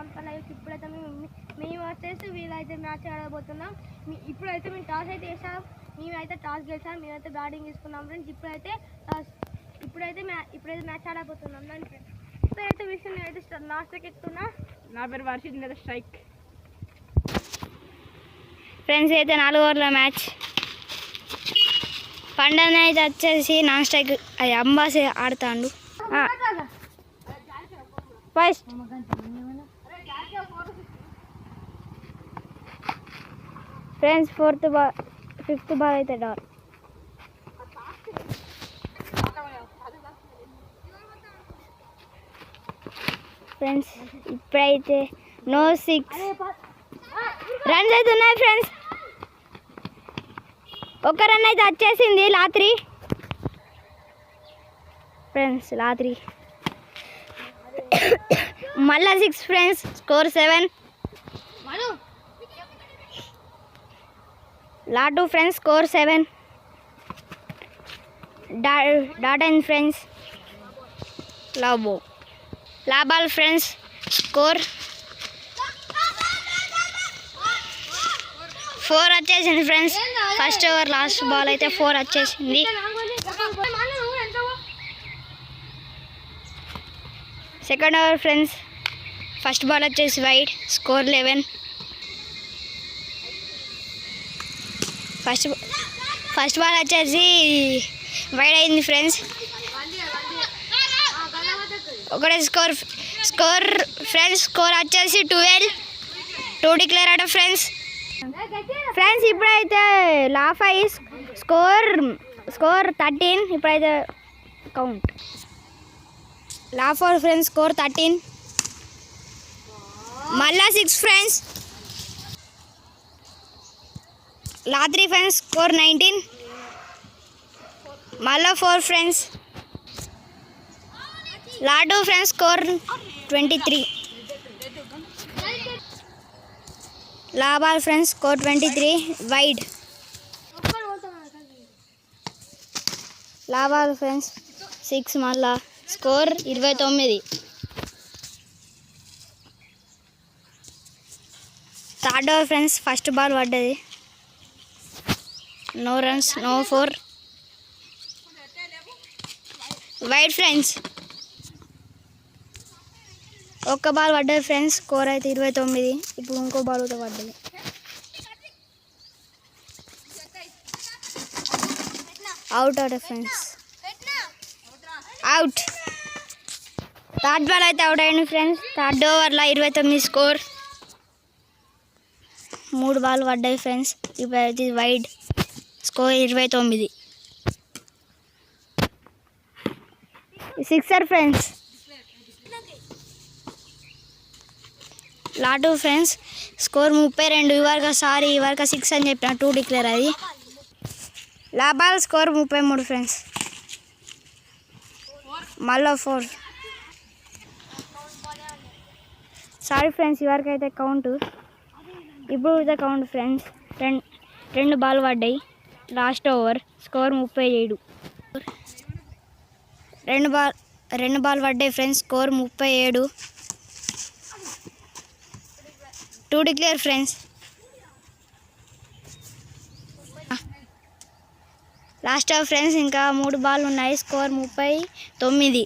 Rampal lives. ఇప్పుడైతే మేము వచ్చేసి వీళ్ళైతే మ్యాచ్ ఆడబోతున్నాం. ఇప్పుడైతే మేము టాస్ అయితే వేసాం, మేమైతే టాస్ గెలిచాం, మేమైతే బ్యాటింగ్ తీసుకున్నాం ఫ్రెండ్స్. ఇప్పుడైతే మ్యాచ్ ఆడబోతున్నాం ఫ్రెండ్స్. ఇప్పుడైతే విషయం నేనైతే లాస్ట్కి ఎక్కుతున్నా. నా పేరు వర్షిత్, మీద స్ట్రైక్ ఫ్రెండ్స్. అయితే 4 ఓవర్ల మ్యాచ్. పండన అయితే వచ్చేసి నాన్ స్ట్రైక్, అది అంబాస్ ఆడుతాడు ఫస్ట్. ఫ్రెండ్స్ 5th బాల్ అయితే డాట్. ఫ్రెండ్స్ ఇప్పుడైతే నో 6 రన్స్ అయితే ఉన్నాయి ఫ్రెండ్స్. ఒక రన్ అయితే వచ్చేసింది లాత్రి ఫ్రెండ్స్. లాత్రి మళ్ళా 6 ఫ్రెండ్స్. స్కోర్ 7. లాటు friends score 7. Dot and friends లాబాల్ ఫ్రెండ్స్ స్కోర్ 4 వచ్చేసింది friends. First over last ball అయితే 4 వచ్చేసింది. Second over friends first ball వచ్చేసి వైడ్. స్కోర్ 11. ఫస్ట్ బాల్ వచ్చేసి వైడ్ అయింది ఫ్రెండ్స్. ఒకటే స్కోర్ ఫ్రెండ్స్. స్కోర్ వచ్చేసి 12. 2 డిక్లేర్ అవుట్ ఫ్రెండ్స్. ఫ్రెండ్స్ ఇప్పుడైతే లాఫై స్కోర్ 13. ఇప్పుడైతే కౌంట్ లాఫర్ ఫ్రెండ్స్ స్కోర్ 13. మళ్ళా 6 ఫ్రెండ్స్. లాత్రి friends score 19. మళ్ళా 4 ఫ్రెండ్స్. లాడు ఫ్రెండ్స్ స్కోర్ 23. లాబాల్ ఫ్రెండ్స్ స్కోర్ 23 వైడ్. లాబాల్ ఫ్రెండ్స్ 6 మళ్ళా score 29. Third over friends first ball పడ్డది. No runs, no 4 wide friends. ఒక్క బాల్ పడ్డది ఫ్రెండ్స్. స్కోర్ అయితే 29. ఇప్పుడు ఇంకో బాల్ కూడా పడ్డది. Out friends. Out. Third ball అయితే అవుట్ అయ్యింది ఫ్రెండ్స్. థర్డ్ ఓవర్లో 29 స్కోర్. 3 బాల్ పడ్డాయి ఫ్రెండ్స్. ఇప్పుడు అయితే వైడ్. స్కోర్ 29. Sixer friends. లాటు ఫ్రెండ్స్ స్కోర్ 32. ఇవరకు 6 అని చెప్పిన 2 డిక్లేర్ అది. లాబాల్ స్కోర్ 33 ఫ్రెండ్స్. మళ్ళీ 4. సారీ ఫ్రెండ్స్ ఇవరకు అయితే కౌంట్. ఇప్పుడు అయితే కౌంట్ ఫ్రెండ్స్. 2 బాల్ పడ్డాయి లాస్ట్ ఓవర్. స్కోర్ 37. 2 బాల్ పడ్డాయి friends. Score 37. 2 declare friends. Last over friends. ఇంకా 3 బాల్ ఉన్నాయి. స్కోర్ 39.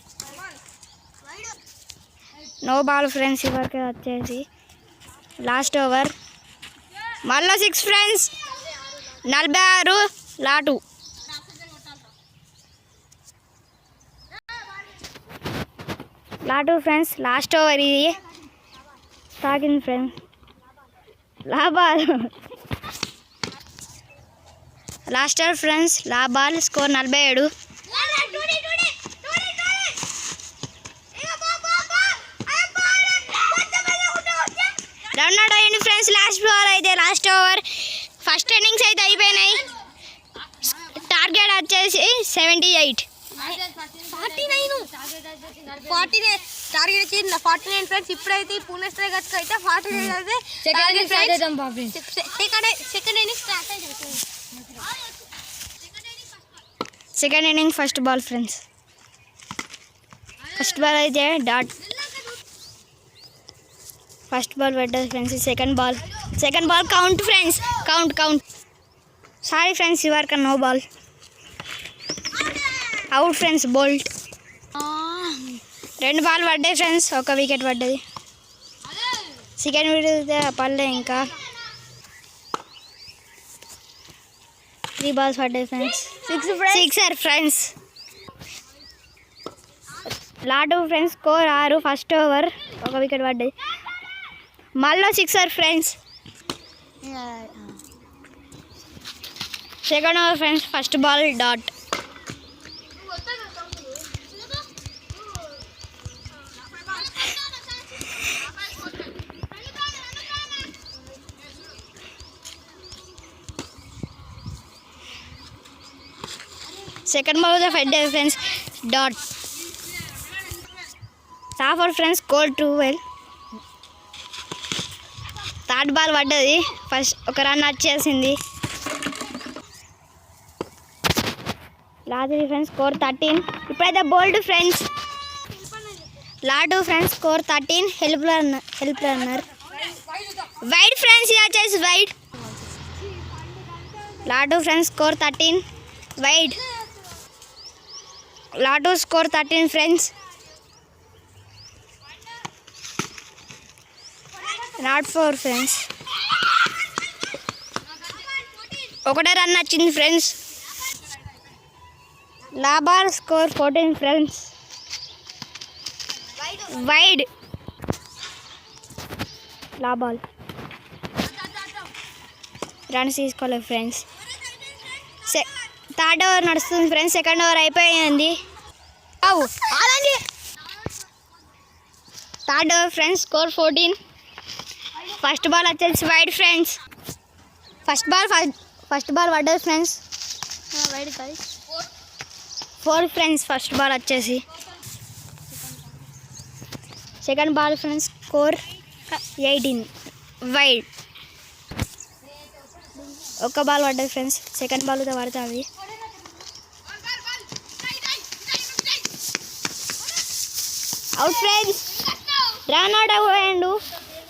నో బాల్ ఫ్రెండ్స్ ఇవరకు వచ్చేసి లాస్ట్ ఓవర్. మళ్ళీ 6 friends. 46 lot. Lot friends last over ఇది తాకింది ఫ్రెండ్స్. లాబాల్ last over friends. లాబాల్ score 47. Run out అయ్యింది friends. Last ball అయితే లాస్ట్ ఓవర్. ఫస్ట్ ఇన్నింగ్స్ అయితే అయిపోయినాయి. టార్గెట్ వచ్చేసి 78. 49 ఫ్రెండ్స్. ఇప్పుడైతే పూణే స్ట్రైకర్స్ అయితే 49 అయితే సెకండ్ ఇన్నింగ్స్ స్టార్ట్ అయింది. Second inning first ball friends. First ball అయితే డాట్. ఫస్ట్ బాల్ పడ్డది friends. Second ball count friends, count. Sorry friends, your కన్ no ball. Out friends, bowled. 2 ball పడ్డాయి friends, 1 wicket పడ్డది. Second wicket పడలే ఇంకా. 3 balls పడ్డాయి friends. Sixer friends. లాటు friends, score 6. First over 1 wicket పడ్డది. మళ్ళీ sixer friends. Second over friends, first ball dot. Second ball పడ్డది friends, dot. Top over friends, score 12. Third ball పడ్డది, first 1 run వచ్చేసింది. Last friends, score 13. ఇప్పుడైతే bowled friends. లాటు friends, score 13. Help runner wide friends, ఇది వచ్చేసి wide. లాటు friends, score 13 wide. లాటు score 13 friends. Not 4 friends. 1 run వచ్చింది ఫ్రెండ్స్. లాబాల్ స్కోర్ 14 ఫ్రెండ్స్ వైడ్. లాబాల్ రన్స్ తీసుకోలేదు ఫ్రెండ్స్. థర్డ్ ఓవర్ నడుస్తుంది ఫ్రెండ్స్. సెకండ్ ఓవర్ అయిపోయింది. Third over friends, score 14. First ball వచ్చేసి వైడ్ ఫ్రెండ్స్. ఫస్ట్ బాల్ పడ్డది friends. Wide 4 friends. First ball వచ్చేసి. Second ball friends, score 18 wide. 1 ball పడ్డది friends. Second ball పడుతుంది. Out friends. Run out అవ్వండు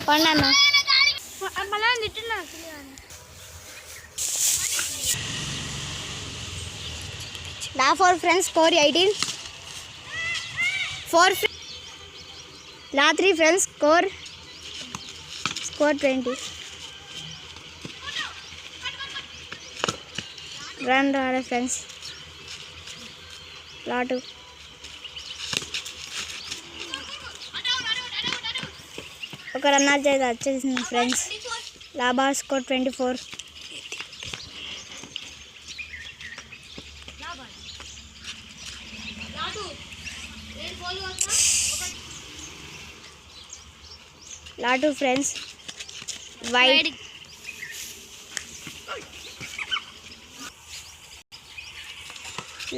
పండన్న. లా 4 friends, score 18. 4 లా 3 ఫ్రెండ్స్, స్కోర్ 20. రన్ రాలే ఫ్రెండ్స్. లా 2 1 రన్ వచ్చేసింది ఫ్రెండ్స్. లాబా స్కోర్ 24. లాటు ఫ్రెండ్స్, వైడ్.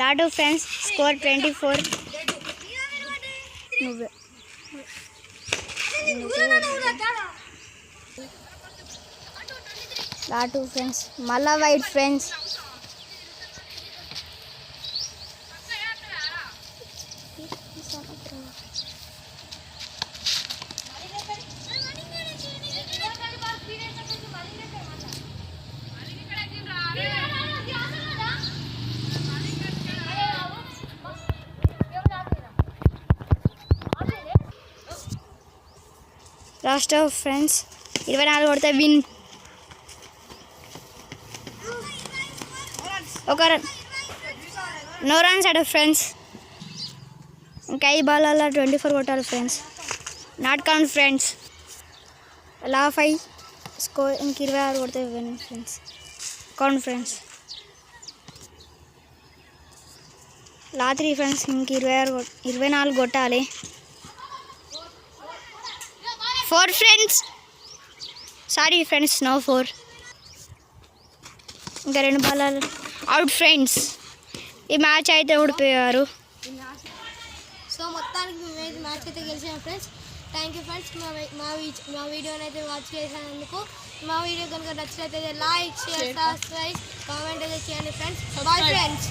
లాటు ఫ్రెండ్స్, స్కోర్ 24. లాటు ఫ్రెండ్స్, మళ్ళా wide friends. Last of friends, 24 కొడితే విన్. 1 రన్, నో రన్స్ అడ ఫ్రెండ్స్. ఇంకా 5 బాల్ 24 కొట్టాలి ఫ్రెండ్స్. Not count friends. లా 5 స్కోర్ ఇంక 26 కొడితే విన్ ఫ్రెండ్స్. Count friends. లా 3 ఫ్రెండ్స్, ఇంక 24 కొట్టాలి. 4 ఫ్రెండ్స్. Sorry friends, no 4. ఇంకా 2 బాల్ అవుట్ ఫ్రెండ్స్. ఈ మ్యాచ్ అయితే ఓడిపోయారు. సో మొత్తానికి మేమైతే మ్యాచ్ అయితే గెలిచాం ఫ్రెండ్స్. థ్యాంక్ యూ ఫ్రెండ్స్, మా వీడియోని అయితే వాచ్ చేసినందుకు. మా వీడియో కనుక నచ్చినట్లయితే లైక్, షేర్, సబ్స్క్రైబ్, కామెంట్ అయితే చేయండి ఫ్రెండ్స్. Bye friends.